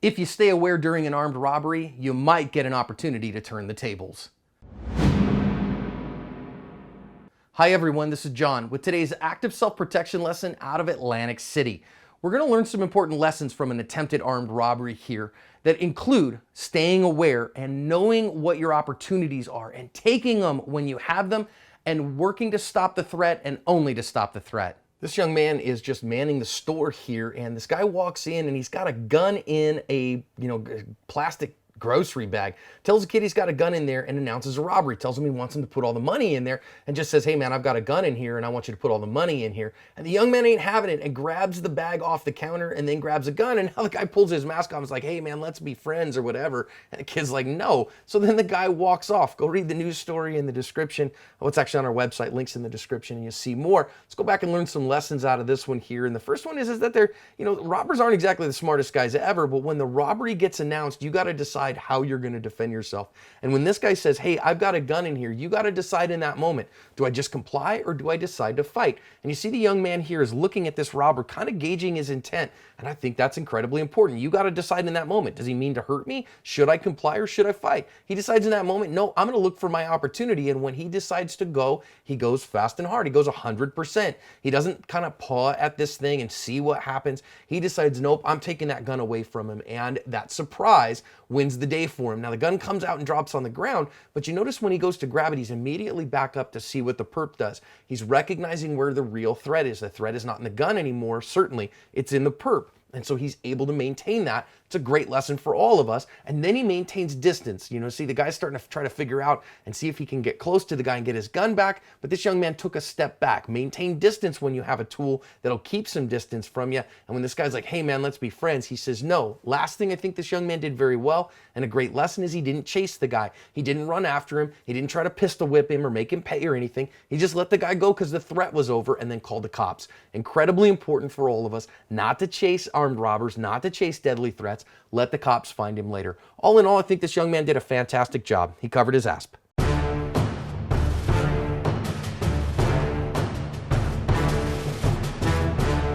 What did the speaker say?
If you stay aware during an armed robbery, you might get an opportunity to turn the tables. Hi everyone, this is John with today's active self-protection lesson out of Atlantic City. We're going to learn some important lessons from an attempted armed robbery here that include staying aware and knowing what your opportunities are and taking them when you have them and working to stop the threat and only to stop the threat. This young man is just manning the store here, and this guy walks in and he's got a gun in a plastic grocery bag. Tells the kid he's got a gun in there and announces a robbery. Tells him he wants him to put all the money in there and just says, hey man, I've got a gun in here and I want you to put all the money in here. And the young man ain't having it and grabs the bag off the counter and then grabs a gun, and now the guy pulls his mask off and is like, hey man, let's be friends or whatever. And the kid's like, no. So then the guy walks off. Go read the news story in the description. What's actually on our website, links in the description, and you'll see more. Let's go back and learn some lessons out of this one here. And the first one is that they're, robbers aren't exactly the smartest guys ever, but when the robbery gets announced, you got to decide how you're going to defend yourself. And when this guy says, hey, I've got a gun in here, you got to decide in that moment, do I just comply or do I decide to fight? And you see the young man here is looking at this robber, kind of gauging his intent. And I think that's incredibly important. You got to decide in that moment, does he mean to hurt me? Should I comply or should I fight? He decides in that moment, no, I'm going to look for my opportunity. And when he decides to go, he goes fast and hard. He goes 100%. He doesn't kind of paw at this thing and see what happens. He decides, nope, I'm taking that gun away from him. And that surprise wins the day for him. Now the gun comes out and drops on the ground, but you notice when he goes to grab it, he's immediately back up to see what the perp does. He's recognizing where the real threat is. The threat is not in the gun anymore, certainly, it's in the perp. And so he's able to maintain that. It's a great lesson for all of us. And then he maintains distance. See, the guy's starting to try to figure out and see if he can get close to the guy and get his gun back. But this young man took a step back. Maintain distance when you have a tool that'll keep some distance from you. And when this guy's like, hey man, let's be friends, he says no. Last thing I think this young man did very well, and a great lesson, is he didn't chase the guy. He didn't run after him. He didn't try to pistol whip him or make him pay or anything. He just let the guy go because the threat was over and then called the cops. Incredibly important for all of us not to chase armed robbers, not to chase deadly threats. Let the cops find him later. All in all, I think this young man did a fantastic job. He covered his asp.